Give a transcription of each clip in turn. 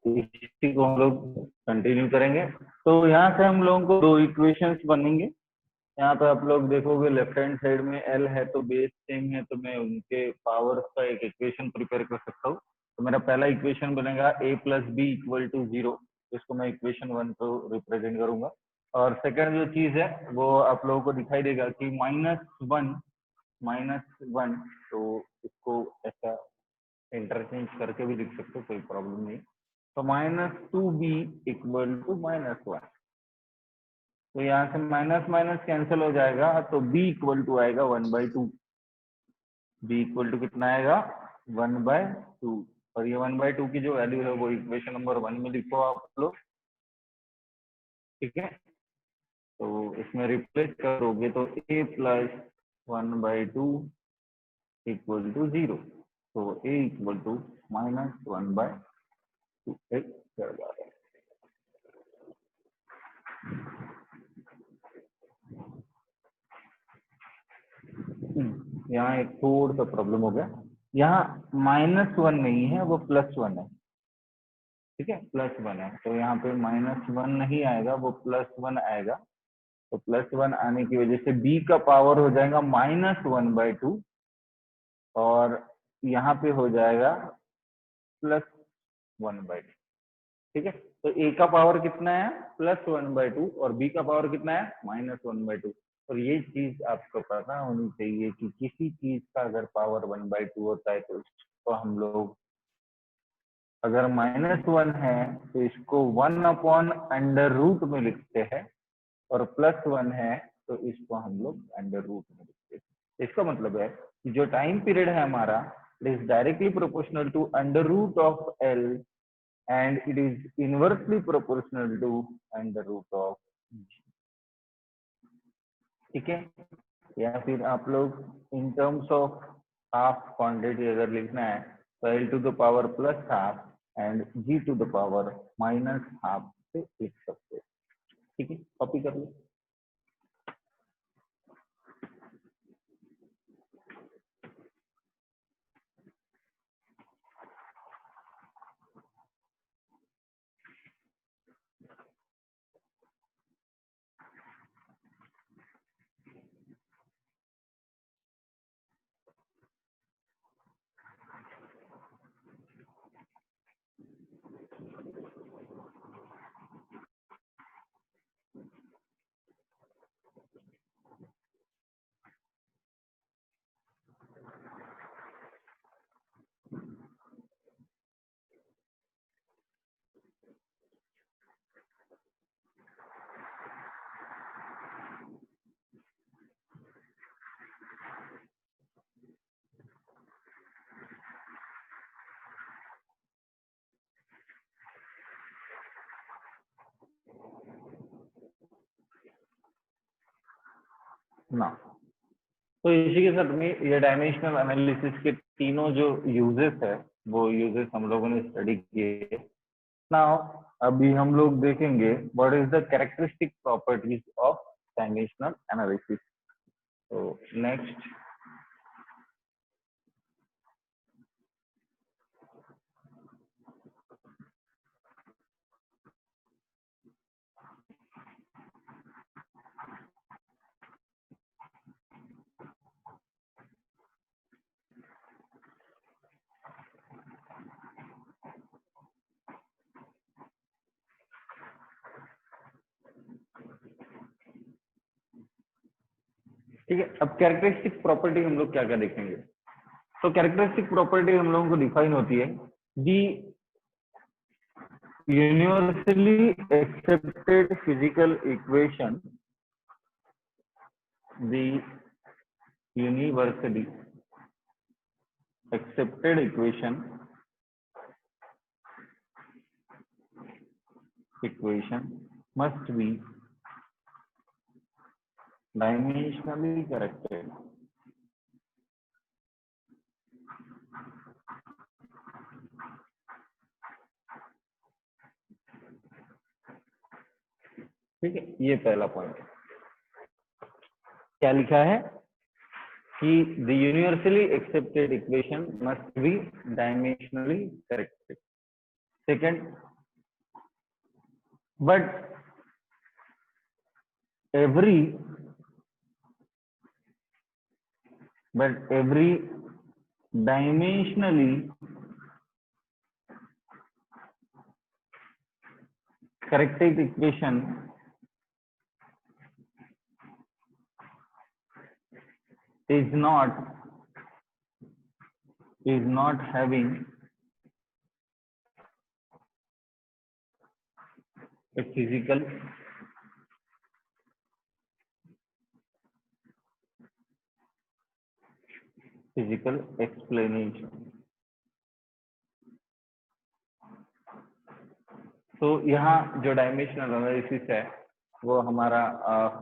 इसी को हम लोग कंटिन्यू करेंगे। तो यहाँ से हम लोगों को दो इक्वेशंस बनेंगे। यहाँ पे आप लोग देखोगे लेफ्ट हैंड साइड में एल है तो बेस सेम है, तो मैं उनके पावर्स का एक इक्वेशन प्रिपेयर कर सकता हूँ। तो मेरा पहला इक्वेशन बनेगा a plus B equal to 0, इसको मैं इक्वेशन 1 को रिप्रेजेंट करूंगा। और सेकंड जो चीज है वो आप लोगों को दिखाई देगा कि -1, तो इसको ऐसा इंटरचेंज करके भी लिख सकते हो, कोई प्रॉब्लम नहीं। तो -2b इक्वल टू -1, तो यहाँ से माइनस माइनस कैंसिल हो जाएगा, तो b इक्वल टू आएगा 1/2। b इक्वल टू कितना आएगा 1/2, और ये 1/2 की जो वैल्यू है वो इक्वेशन नंबर 1 में लिखो आप लोग, ठीक है। तो इसमें रिप्लेस करोगे तो a प्लस 1/2 इक्वल टू 0, तो a इक्वल टू -1/2 एक चल जाएगा। यहाँ एक थोड़ा सा प्रॉब्लम हो गया, यहाँ -1 नहीं है, वो +1 है, ठीक है, +1 है। तो यहाँ पे -1 नहीं आएगा, वो +1 आएगा। तो +1 आने की वजह से b का पावर हो जाएगा -1/2, और यहाँ पे हो जाएगा +1/2, ठीक है। तो a का पावर कितना है +1/2, और b का पावर कितना है -1/2। और ये चीज आपको पता होनी चाहिए कि किसी चीज का अगर पावर 1/2 होता है तो इसको हम लोग, अगर -1 है तो इसको 1/√, में लिखते हैं, और +1 है तो इसको हम लोग √, में लिखते हैं। इसका मतलब है कि जो टाइम पीरियड है हमारा, it is directly proportional to √L, and it is inversely proportional to √G, ठीक है। या फिर आप लोग in terms of half quantity अगर लिखना है तो L to the power +12 and G to the power -12 से लिख सकते हैं, ठीक है। कॉपी कर लो। ना, तो इसी के साथ में ये डायमेंशनल एनालिसिस के तीनों जो यूजेस है वो यूजेस हम लोगों ने स्टडी किए। नाउ अभी हम लोग देखेंगे what is the characteristic properties of dimensional analysis. तो नेक्स्ट, ठीक है। अब कैरेक्टरिस्टिक प्रॉपर्टी हम लोग क्या क्या देखेंगे। तो कैरेक्टरिस्टिक प्रॉपर्टी हम लोगों को डिफाइन होती है दी universally accepted physical equation, the universally accepted equation must be dimensionally corrected, ठीक है। ये पहला पॉइंट क्या लिखा है कि the universally accepted equation must be dimensionally corrected। Second, but every dimensionally corrected equation is not having a physical explanation. तो यहाँ जो डायमेंशनल एनालिसिस है वो हमारा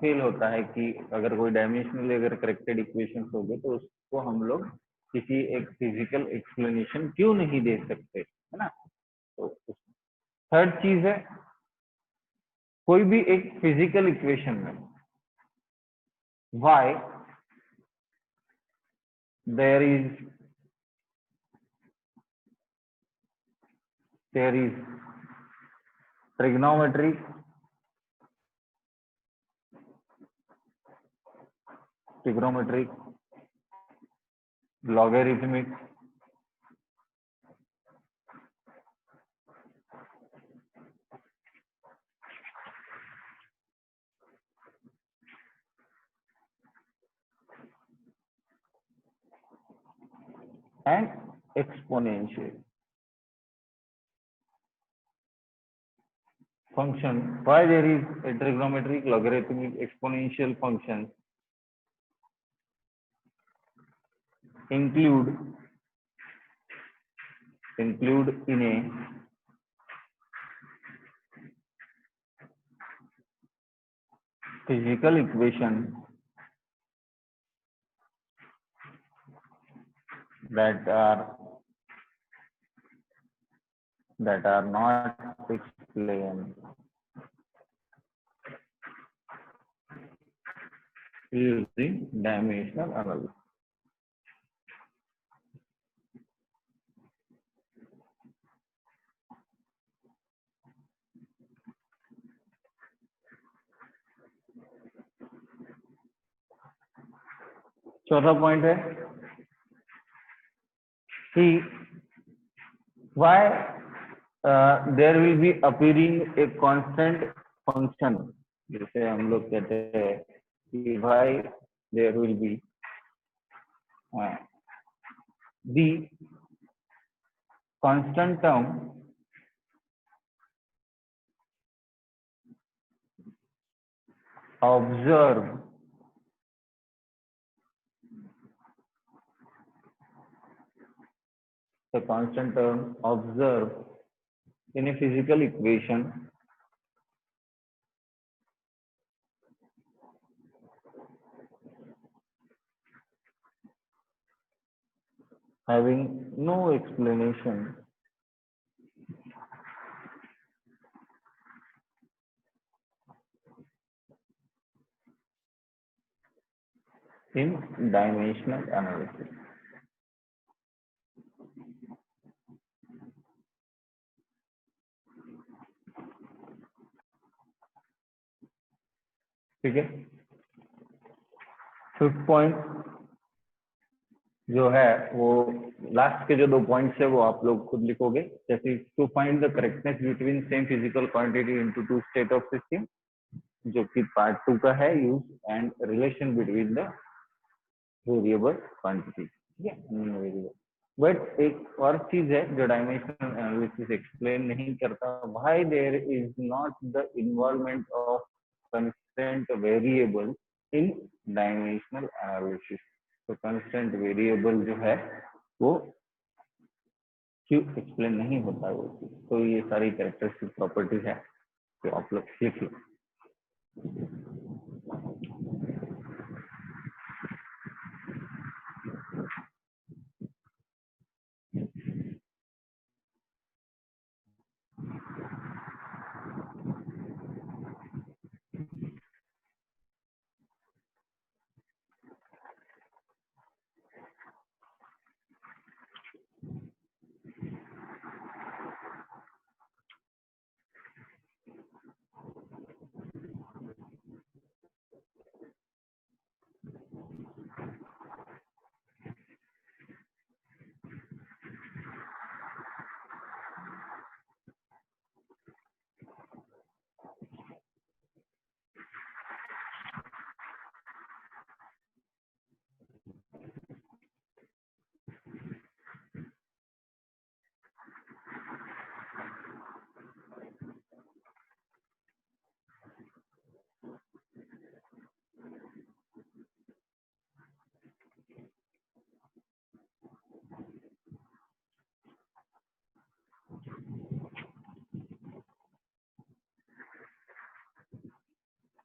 फेल होता है कि अगर कोई डायमेंशनली अगर करेक्टेड इक्वेशंस हो गए तो उसको हम लोग किसी एक फिजिकल एक्सप्लेनेशन क्यों नहीं दे सकते, है ना। तो थर्ड चीज है, कोई भी एक फिजिकल इक्वेशन में why there is trigonometry, logarithmic, and exponential function. Why there is a trigonometric, logarithmic, exponential functions include in a physical equation that are not explained using dimensional analysis. चौथा point है कि why there will be appearing a constant function, जैसे हम लोग कहते हैं कि why there will be the constant term observed in a physical equation having no explanation in dimensional analysis. ठीक है। फिफ्थ पॉइंट जो है वो लास्ट के जो 2 पॉइंट्स है वो आप लोग खुद लिखोगे, जैसे to find the correctness between same physical quantity into two state of system, जो कि पार्ट 2 का है, use and relation between the variable quantity, ठीक है, वेरिएबल। बट एक और चीज है जो डायमेंशनल एनालिसिस एक्सप्लेन नहीं करता, why there is not the involvement of constant variable in dimensional analysis. तो कंस्टेंट वेरिएबल जो है वो क्यों एक्सप्लेन नहीं होता है वो चीज। तो ये सारी कैरेक्टरिस्टिक प्रॉपर्टीज है जो आप लोग लिख लो।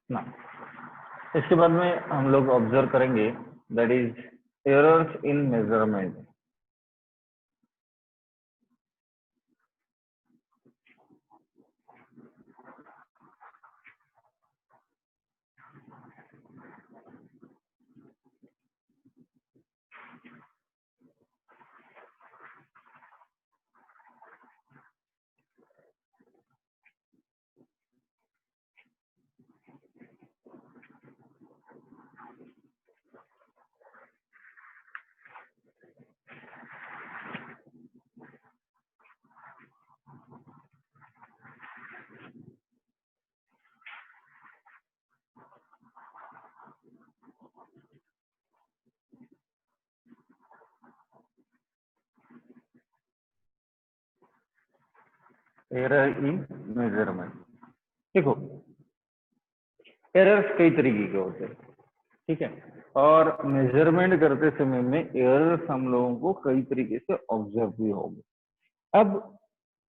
ना। इसके बाद में हम लोग ऑब्जर्व करेंगे that is errors in measurement. Error in measurement, देखो एरर्स कई तरीके के होते हैं, ठीक है, और मेजरमेंट करते समय में एरर्स हम लोगों को कई तरीके से ऑब्जर्व भी होंगे। अब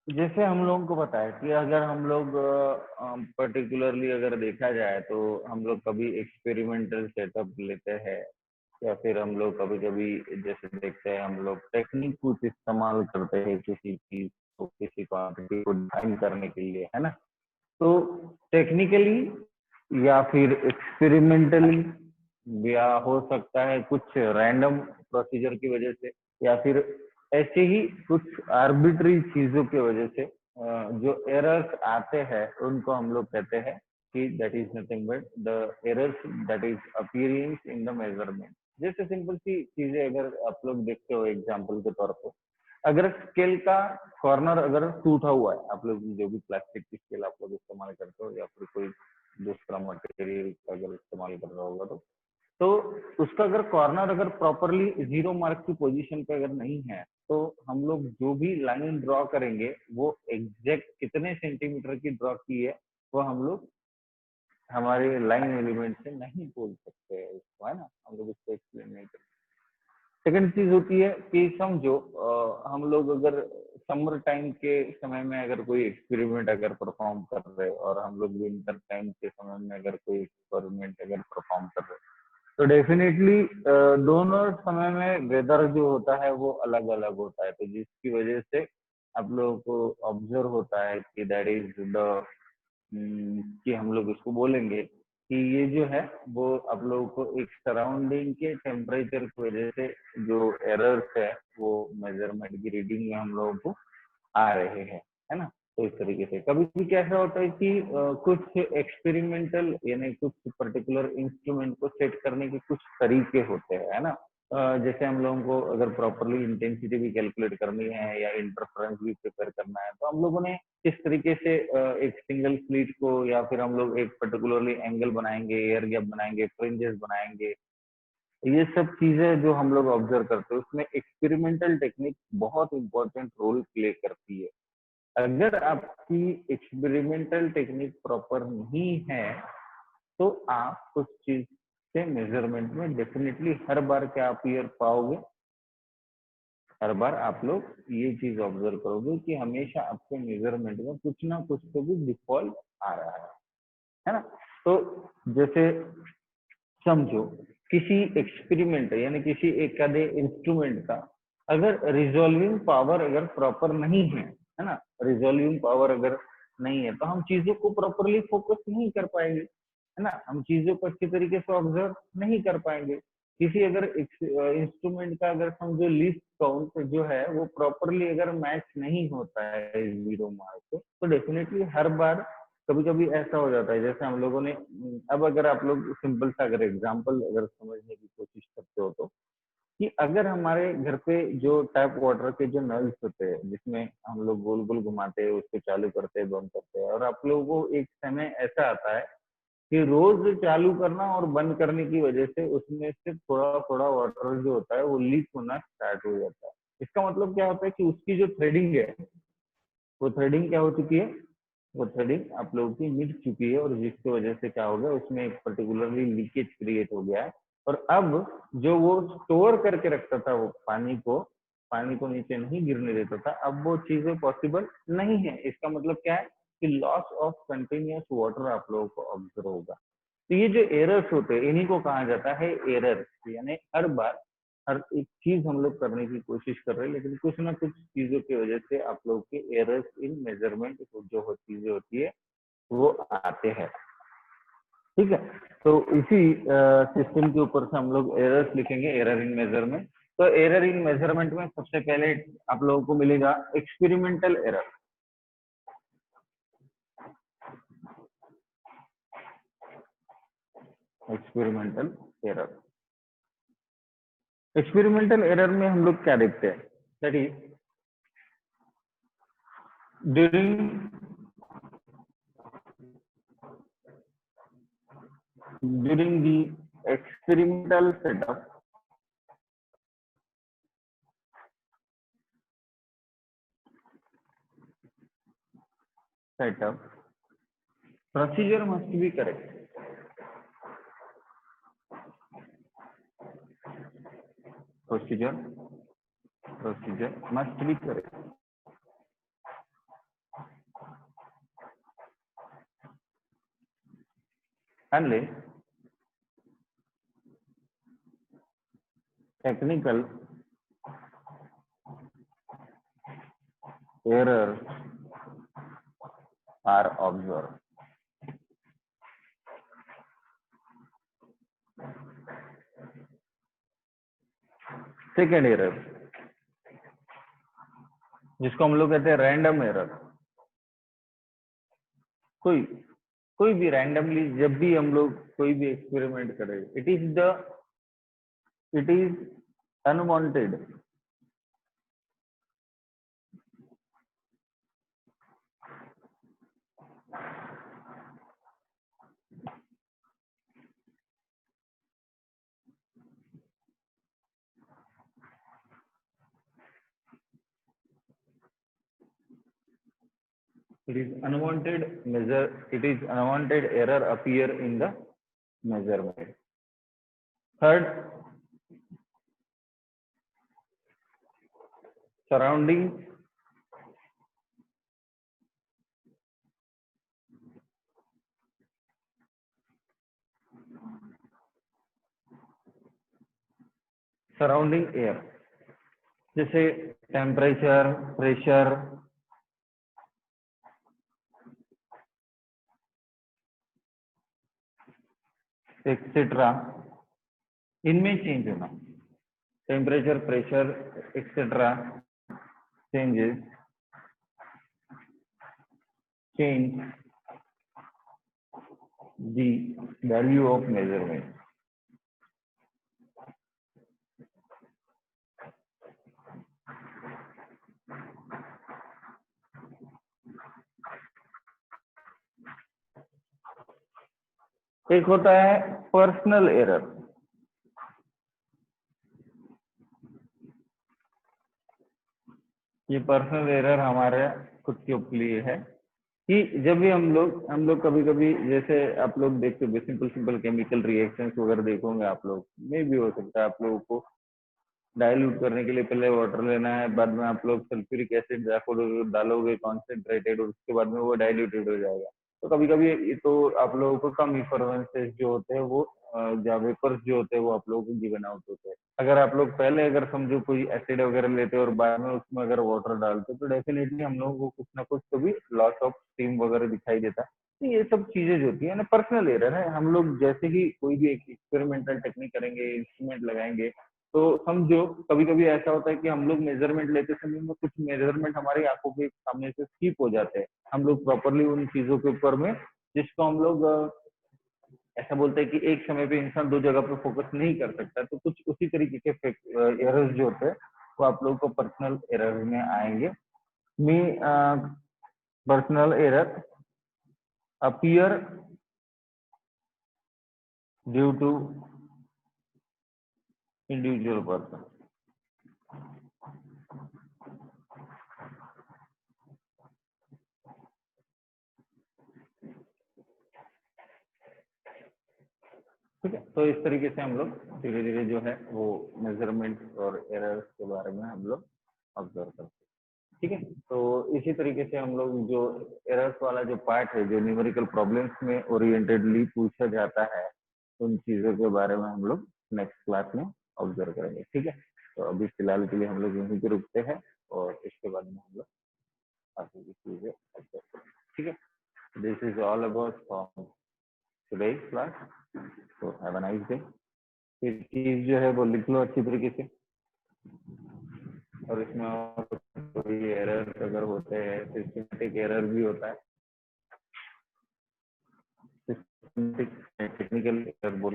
जैसे हम लोगों को पता है कि अगर हम लोग पर्टिकुलरली अगर देखा जाए तो हम लोग कभी एक्सपेरिमेंटल सेटअप लेते हैं, या फिर हम लोग कभी कभी जैसे देखते हैं हम लोग टेक्निक कुछ इस्तेमाल करते हैं किसी चीज को, किसी क्वांटिटी को डिफाइन करने के लिए, है ना। तो टेक्निकली या फिर एक्सपेरिमेंटली, या हो सकता है कुछ रैंडम प्रोसीजर की वजह से, या फिर ऐसे ही कुछ आर्बिट्री चीजों की वजह से जो एरर्स आते हैं उनको हम लोग कहते हैं कि that is nothing but the errors that is appearing in the measurement. जैसे सिंपल सी चीजें अगर आप लोग देखते हो एग्जांपल के तौर पर, अगर स्केल का कॉर्नर अगर टूटा हुआ है, आप लोग जो भी प्लास्टिक की स्केल आप लोग इस्तेमाल करते हो या फिर कोई दूसरा मटेरियल अगर इस्तेमाल कर रहा होगा तो उसका अगर कॉर्नर अगर प्रॉपरली 0 मार्क की पोजीशन पे अगर नहीं है, तो हम लोग जो भी लाइन ड्रॉ करेंगे वो एग्जैक्ट कितने सेंटीमीटर की ड्रॉ की है वो हम लोग हमारे लाइन एलिमेंट से नहीं बोल सकते हैं उसको, है ना, हम लोग उसको एक्सप्लेन नहीं कर। सेकंड चीज होती है कि समझो हम लोग अगर समर टाइम के समय में अगर कोई एक्सपेरिमेंट अगर परफॉर्म कर रहे हैं, और हम लोग विंटर टाइम के समय में अगर कोई एक्सपेरिमेंट अगर परफॉर्म कर रहे हैं, तो डेफिनेटली दोनों समय में वेदर जो होता है वो अलग अलग होता है, तो जिसकी वजह से आप लोगों को ऑब्जर्व होता है कि दैट इज द कि हम लोग इसको बोलेंगे कि ये जो है वो आप लोगों को एक सराउंडिंग के टेम्परेचर की वजह से जो एरर्स है वो मेजरमेंट की रीडिंग में हम लोगों को आ रहे हैं, है ना। तो इस तरीके से कभी भी कैसा होता है कि कुछ एक्सपेरिमेंटल यानी कुछ पर्टिकुलर इंस्ट्रूमेंट को सेट करने के कुछ तरीके होते हैं, है ना। जैसे हम लोगों को अगर प्रॉपरली इंटेंसिटी भी कैलकुलेट करनी है या इंटरफेरेंस भी प्रिपेयर करना है, तो हम लोगों ने किस तरीके से एक सिंगल स्लिट को, या फिर हम लोग एक पर्टिकुलरली एंगल बनाएंगे, एयर गैप बनाएंगे, फ्रिंजेस बनाएंगे, ये सब चीजें जो हम लोग ऑब्जर्व करते हैं उसमें एक्सपेरिमेंटल टेक्निक बहुत इंपॉर्टेंट रोल प्ले करती है। अगर आपकी एक्सपेरिमेंटल टेक्निक प्रॉपर नहीं है तो आप उस चीज से मेजरमेंट में डेफिनेटली हर बार क्या अपीयर पाओगे, हर बार आप लोग ये चीज ऑब्जर्व करोगे कि हमेशा आपके मेजरमेंट में कुछ ना कुछ तो भी डिफॉल्ट आ रहा है ना। तो जैसे समझो किसी एक्सपेरिमेंट यानी किसी एक आधे इंस्ट्रूमेंट का अगर रिजॉल्विंग पावर अगर प्रॉपर नहीं है ना, रिजॉल्विंग पावर अगर नहीं है तो हम चीजों को प्रॉपरली फोकस नहीं कर पाएंगे, है ना, हम चीजों को अच्छी तरीके से ऑब्जर्व नहीं कर पाएंगे। किसी अगर इंस्ट्रूमेंट का अगर समझो लीस्ट काउंट जो है वो प्रॉपरली अगर मैच नहीं होता है 0 मार्क से, तो डेफिनेटली हर बार कभी कभी ऐसा हो जाता है। जैसे हम लोगों ने अब अगर आप लोग सिंपल सा अगर एग्जांपल अगर समझने की कोशिश करते हो तो, कि अगर हमारे घर पे जो टैप वाटर के जो नल्स होते हैं जिसमें हम लोग गोल गोल घुमाते हैं, उसको चालू करते हैं, बंद करते हैं, और आप लोगों को एक समय ऐसा आता है कि रोज चालू करना और बंद करने की वजह से उसमें से थोड़ा थोड़ा वाटर जो होता है वो लीक होना स्टार्ट हो जाता है। इसका मतलब क्या होता है कि उसकी जो थ्रेडिंग है वो थ्रेडिंग क्या हो चुकी है, वो थ्रेडिंग आप लोगों की मिट चुकी है, और जिसकी वजह से क्या हो गया उसमें एक पर्टिकुलरली लीकेज क्रिएट हो गया है। और अब जो वो स्टोर करके रखता था वो पानी को नीचे नहीं गिरने देता था, अब वो चीजें पॉसिबल नहीं है। इसका मतलब क्या है कि लॉस ऑफ कंटिन्यूअस वाटर आप लोगों को ऑब्जर्व होगा। तो ये जो एरर्स होते हैं इन्हीं को कहा जाता है एरर। यानी हर बार हर एक चीज हम लोग करने की कोशिश कर रहे हैं, लेकिन कुछ ना कुछ चीजों की वजह से आप लोग के एरर्स इन मेजरमेंट जो चीजें होती है वो आते हैं। ठीक है, तो इसी सिस्टम के ऊपर से हम लोग एरर्स लिखेंगे, एरर इन मेजरमेंट। तो एरर इन मेजरमेंट में सबसे पहले आप लोगों को मिलेगा experimental error. Experimental error, experimental error में हम लोग क्या देखते हैं, that is during during the experimental setup procedure must be correct. Procedure must be correct. Unless technical errors are observed. Second error जिसको हम लोग कहते हैं रैंडम एरर। कोई कोई भी रैंडमली जब भी हम लोग कोई भी एक्सपेरिमेंट करें, it is unwanted, it is unwanted error appear in the measurement. Third, surrounding air, जैसे टेम्परेचर, प्रेशर, एक्सेट्रा, इनमें चेंज होना, temperature, pressure, etcetera changes, change the value of measurement. एक होता है पर्सनल एरर। ये पर्सनल एरर हमारे खुद के लिए है कि जब भी हम लोग कभी कभी, जैसे आप लोग देखते हो सिंपल सिंपल केमिकल रिएक्शंस वगैरह देखोगे आप लोग में भी हो सकता है, आप लोगों को डाइल्यूट करने के लिए पहले वाटर लेना है, बाद में आप लोग सल्फ्यूरिक एसिड डालोगे कॉन्सेंट्रेटेड, और उसके बाद में वो डाइल्यूटेड हो जाएगा। तो कभी कभी तो आप लोगों को कम इफर्वेंसेस जो होते हैं वो या वेपर्स जो होते हैं वो आप लोगों को गिवन आउट होते हैं। अगर आप लोग पहले अगर समझो कोई एसिड वगैरह लेते और बाद में उसमें अगर वाटर डालते तो डेफिनेटली हम लोगों को कुछ ना कुछ तो भी लॉस ऑफ स्टीम वगैरह दिखाई देता। तो ये सब चीजें जो होती है ना पर्सनल एरर है। हम लोग जैसे ही कोई भी एक एक्सपेरिमेंटल टेक्निक करेंगे, इंस्ट्रूमेंट लगाएंगे, तो समझो कभी कभी ऐसा होता है कि हम लोग मेजरमेंट लेते समय में कुछ मेजरमेंट हमारी आंखों के सामने से स्किप हो जाते हैं, हम लोग प्रॉपरली उन चीजों के ऊपर में, जिसको हम लोग ऐसा बोलते हैं कि एक समय पे इंसान दो जगह पे फोकस नहीं कर सकता। तो कुछ उसी तरीके के एरर्स जो होते हैं वो आप लोगों को पर्सनल एरर में आएंगे। Me personal error appear due to individual person. ठीक है, तो इस तरीके से हम लोग धीरे धीरे जो है वो मेजरमेंट और एरर्स के बारे में हम लोग ऑब्जर्व करते हैं। ठीक है। तो इसी तरीके से हम लोग जो एरर्स वाला जो पार्ट है, जो न्यूमेरिकल प्रॉब्लम्स में ओरिएंटेडली पूछा जाता है, उन चीजों के बारे में हम लोग नेक्स्ट क्लास में ऑब्जर्व करेंगे। ठीक है, तो अभी फिलहाल के लिए हम लोग यहीं पे रुकते हैं और इसके बाद में हम लोग आगे की चीजें ऑब्जर्व करेंगे। ठीक है, this is all about from today's class, तो हैव अ नाइस डे। फिर चीज जो है वो लिख लो अच्छी तरीके से, और इसमें और कोई एरर अगर होते हैं, सिस्टमेटिक एरर भी होता है, सिस्टमेटिक टेक्निकल एरर बोल